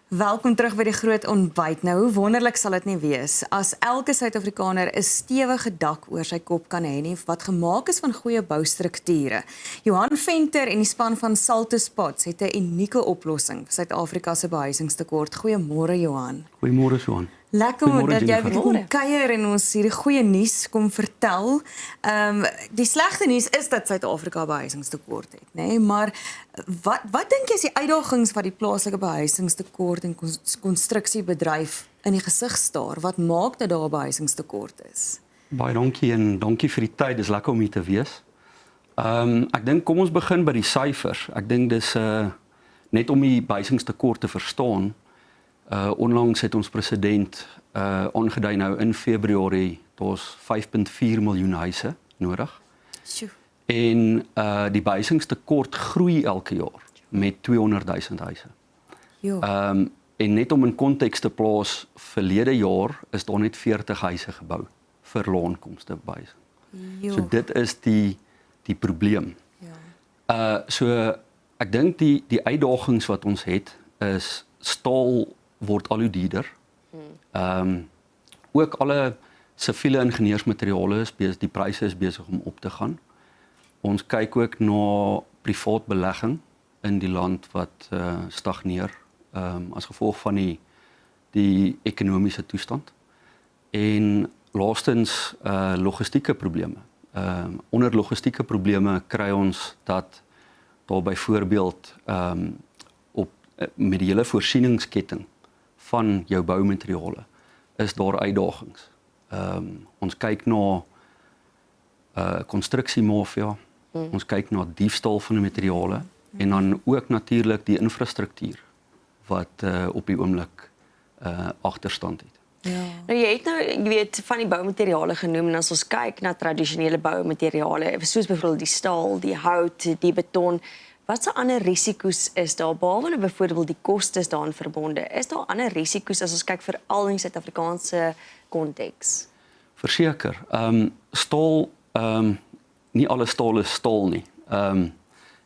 Welkom terug by die groot ontbyt. Nou, hoe wonderlik sal dit nie wees as elke Suid-Afrikaner 'n stewige dak oor sy kop kan hê nie, wat gemaak is van goeie boustrukture. Johan Venter en die span van Salto Spots het 'n unieke oplossing vir Suid-Afrika se behuisingstekort. Goeiemôre Johan. Goeiemôre Johan. Lekker dat jy bietjie kom kuier en ons hierdie goeie nuus kom vertel. Die slegte nuus is dat Suid-Afrika behuisingstekort het, nê? Maar wat dink jy is die uitdagings wat die plaaslike behuisingstekort en konstruksiebedryf in die gesig staar? Wat maak dat daar 'n behuisingstekort is? Baie dankie en dankie vir die tyd. Dis lekker om hier te wees. Ek dink kom ons begin by die syfers. Ek dink dis net om die behuisingstekort te verstaan. Onlangs het ons president aangedui nou in Februarie dat ons 5.4 miljoen huise nodig. Sjoe. En die behuisingstekort groei elke jaar met 200,000 huise. En net om in konteks te plaas, verlede jaar is daar net 40 huise gebou vir loonkomste behuising. So dit is die probleem. Ja. So ek dink die uitdagings wat ons het is staal word al hoe duurder. Ook alle siviele ingenieursmateriale die pryse is besig om op te gaan. Ons kyk ook na privaat belegging in die land wat stagneer as gevolg van die ekonomiese toestand. En laastens logistieke probleme. Onder logistieke probleme kry ons dat daar byvoorbeeld met die hele voorsieningsketting van jou boumateriale is daar uitdagings. Ons kyk na konstruksiemafia, ons kyk na diefstal van die materiale en dan ook natuurlik die infrastruktuur wat op die oomblik agterstand het. Ja. Nou jy het jy weet van die boumateriale genoem en as ons kyk na tradisionele boumateriale soos byvoorbeeld die staal, die hout, die beton, wat se ander risiko's is daar behalwe nou byvoorbeeld die kostes daaraan verbonde? Is daar ander risiko's as ons kyk veral in die Suid-Afrikaanse konteks? Verseker. Staal, nie alle staal is staal nie. En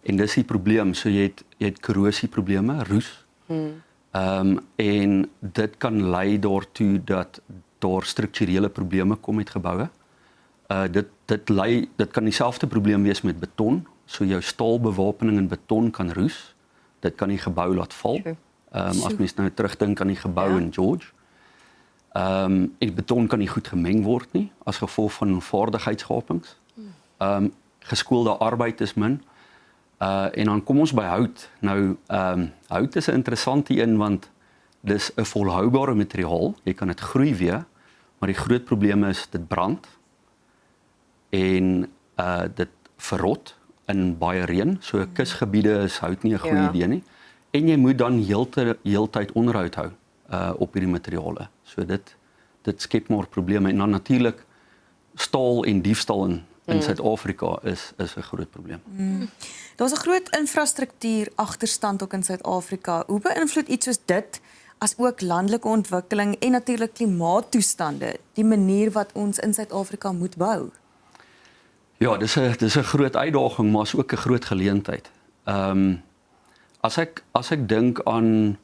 dis die probleem. So jy het korrosieprobleme, roes. En dit kan lei daartoe dat daar strukturele probleme kom met geboue. Dit kan dieselfde probleem wees met beton. So jou staalbewapening in beton kan roes. Dit kan die gebou laat val. As mens nou terugdink aan die gebou in George. En beton kan nie goed gemeng word nie as gevolg van vaardigheidsgapings. Geskoolde arbeid is min. En dan kom ons by hout. Nou hout is 'n interessante een want dis 'n volhoubare materiaal. Jy kan dit groei weer, maar die groot probleem is dit brand en dit verrot in baie reën. So kusgebiede is hout nie 'n goeie idee nie. En jy moet dan heeltyd onderhoud hou op hierdie materiale. So dit skep maar probleme en dan natuurlik staal en diefstal in Suid-Afrika is 'n groot probleem. Daar's 'n groot infrastruktuur agterstand ook in Suid-Afrika. Hoe beïnvloed iets soos dit as ook landelike ontwikkeling en natuurlik klimaattoestande die manier wat ons in Suid-Afrika moet bou? Ja, dis 'n groot uitdaging, maar is ook 'n groot geleentheid. As ek dink aan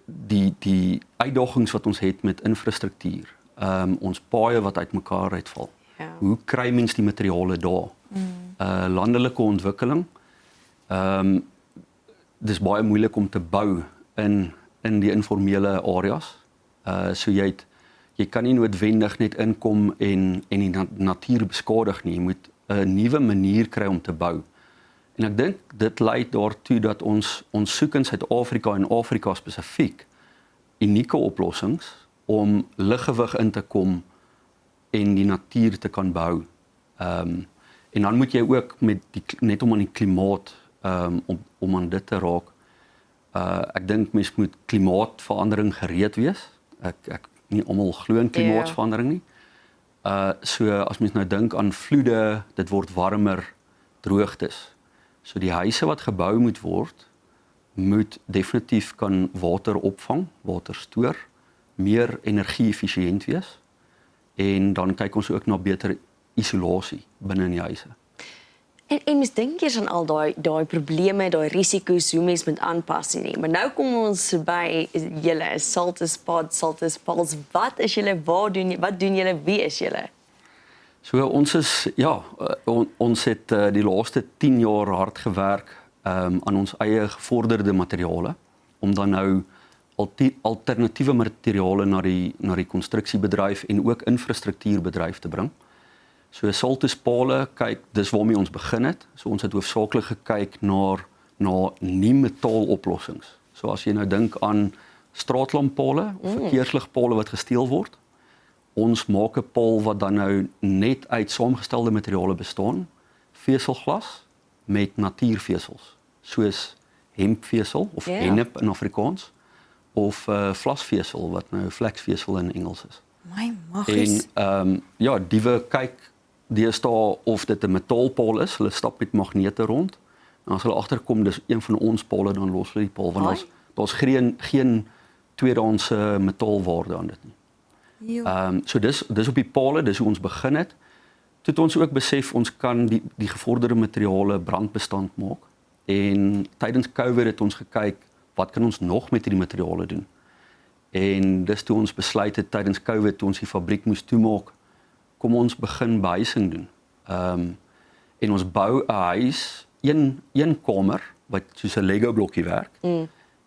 die uitdagings wat ons het met infrastruktuur, ons paaie wat uitmekaar uitval. Ja. Hoe kry mens die materiale daar? Landelike ontwikkeling. Dis baie moeilik om te bou in die informele areas. So jy kan nie noodwendig net inkom en die natuur beskadig nie. Jy moet 'n nuwe manier kry om te bou. En ek dink dit lei daartoe dat ons soek in Suid-Afrika en Afrika spesifiek unieke oplossings om liggewig in te kom en die natuur te kan behou. En dan moet jy ook net om aan die klimaat om aan dit te raak. Ek dink mens moet klimaatverandering gereed wees. Ek nie almal glo in klimaatsverandering nie. So as mens nou dink aan vloede, dit word warmer, droogtes. So die huise wat gebou moet word, moet definitief kan water opvang, water stoor, meer energie-efficiënt wees. En dan kyk ons ook na beter isolasie binne in die huise. En mens dink eers aan al daai probleme, daai risiko's, hoe mens moet aanpas nie. Maar nou kom ons by julle, Saltus Pod, Saltus Pulse. Wat is julle? Wat doen julle? Wie is julle? So ons is ons het die laaste 10 jaar hard gewerk aan ons eie gevorderde materiale om dan nou alternatiewe materiale na die konstruksiebedryf en ook infrastruktuurbedryf te bring. So Saltus Pale, kyk, dis waarmee ons begin het. So ons het hoofsaaklik gekyk na nie metaaloplossings. So as jy nou dink aan straatlamppale of verkeersligpale wat gesteel word, ons maak 'n paal wat dan nou net uit saamgestelde materiale bestaan, veselglas met natuurvesels, soos hempvesel of hennep in Afrikaans, of vlasvesel wat nou flexvesel in Engels is. My magies. En diewe kyk deesdae of dit 'n metaalpaal is, hulle stap met magnete rond. En as hulle agterkom dis een van ons pale, dan los hulle die paal want daar's geen tweedehandse metaalwaarde aan dit nie. So dis op die pale, dis hoe ons begin het. Toe het ons ook besef ons kan die gevorderde materiale brandbestand maak. En tydens COVID het ons gekyk wat kan ons nog met hierdie materiale doen. En dis toe ons besluit het tydens COVID toe ons die fabriek moes toemaak, kom ons begin behuising doen. En ons bou 'n huis, een kamer wat soos 'n Lego blokkie werk.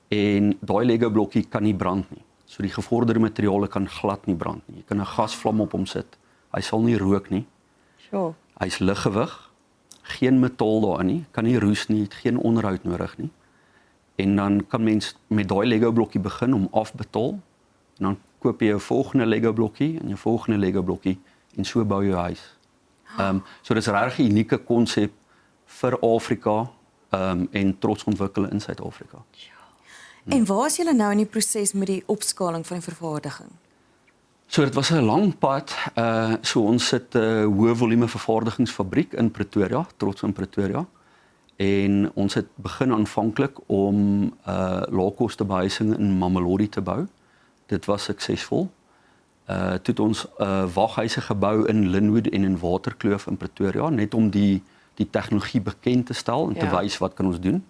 En daai Lego blokkie kan nie brand nie. So die gevorderde materiale kan glad nie brand nie. Jy kan 'n gasvlam op hom sit. Hy sal nie rook nie. Sure. Hy's liggewig. Geen metaal daarin nie, kan nie roes nie, het geen onderhoud nodig nie. En dan kan mens met daai Lego blokkie begin om afbetaal. En dan koop jy jou volgende Lego blokkie en jou volgende Lego blokkie en so bou jy 'n huis. So dis 'n regtig unieke konsep vir Afrika en trots ontwikkel in Suid-Afrika. En waar is julle nou in die proses met die opskaling van die vervaardiging? So dit was 'n lang pad. So ons sit 'n hoë volume vervaardigingsfabriek in Pretoria, trots in Pretoria. En ons het begin aanvanklik om laagkoste behuising in Mamelodi te bou. Dit was suksesvol. Toe het ons waghuise gebou in Linwood en in Waterkloof in Pretoria, net om die tegnologie bekend te stel en te wys wat kan ons doen.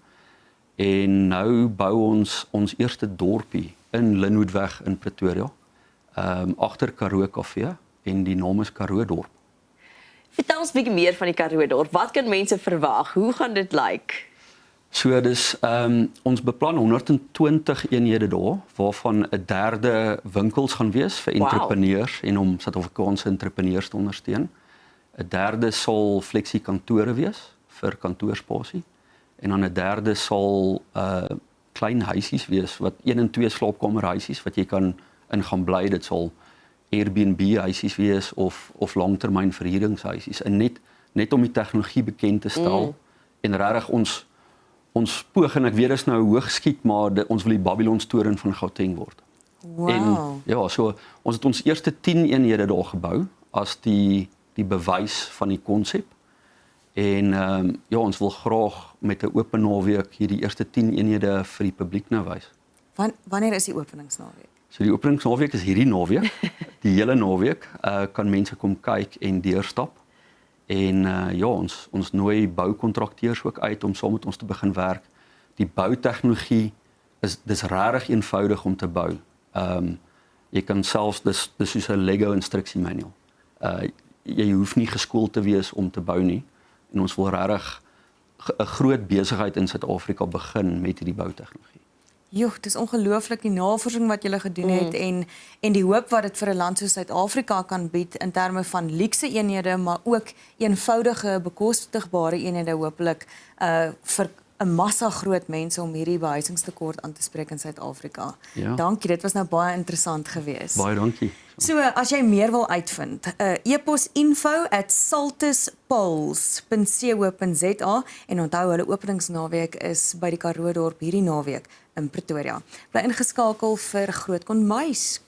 En nou bou ons eerste dorpie in Linwoodweg in Pretoria, agter Karoo Kafee, en die naam is Karoo Dorp. Vertel ons 'n bietjie meer van die Karoo Dorp. Wat kan mense verwag? Hoe gaan dit lyk? So dis ons beplan 120 eenhede daar, waarvan 'n derde winkels gaan wees vir entrepreneurs en om Suid-Afrikaanse entrepreneurs te ondersteun. 'n Derde sal flexie kantore wees vir kantoorspasie. En dan 'n derde sal klein huisies wees wat 1 en 2 slaapkamerhuisies wat jy kan in gaan bly. Dit sal Airbnb huisies wees of langtermyn verhuuringshuisies. En net om die tegnologie bekend te stel en regtig ons poog, en ek weet dit is nou hoog skiet, maar ons wil die Babylons toren van Gauteng word. Wow. En ja, so ons het ons eerste 10 eenhede daar gebou as die bewys van die konsep. En ons wil graag met 'n oop naweek hierdie eerste 10 eenhede vir die publiek nou wys. Wanneer is die openingsnaweek? So die openingsnaweek is hierdie naweek. Die hele naweek kan mense kom kyk en deurstap. En ons nooi boukontrakteurs ook uit om saam met ons te begin werk. Die boutegnologie dis regtig eenvoudig om te bou. Jy kan selfs dis soos 'n Lego instruksiemanual. Jy hoef nie geskoold te wees om te bou nie. En ons wil regtig 'n groot besigheid in Suid-Afrika begin met hierdie boutegnologie. Joh, dis ongelooflik die navorsing wat julle gedoen het en die hoop wat dit vir 'n land soos Suid-Afrika kan bied in terme van luukse eenhede, maar ook eenvoudige, bekostigbare eenhede hopelik vir 'n massa groot mense om hierdie behuisingstekort aan te spreek in Suid-Afrika. Ja. Dankie, dit was nou baie interessant geweest. Baie dankie. So, as jy meer wil uitvind, e-pos info@saltuspulse.co.za en onthou hulle openingsnaweek is by die Karoo Dorp hierdie naweek in Pretoria. Bly ingeskakel vir Groot Kombuis.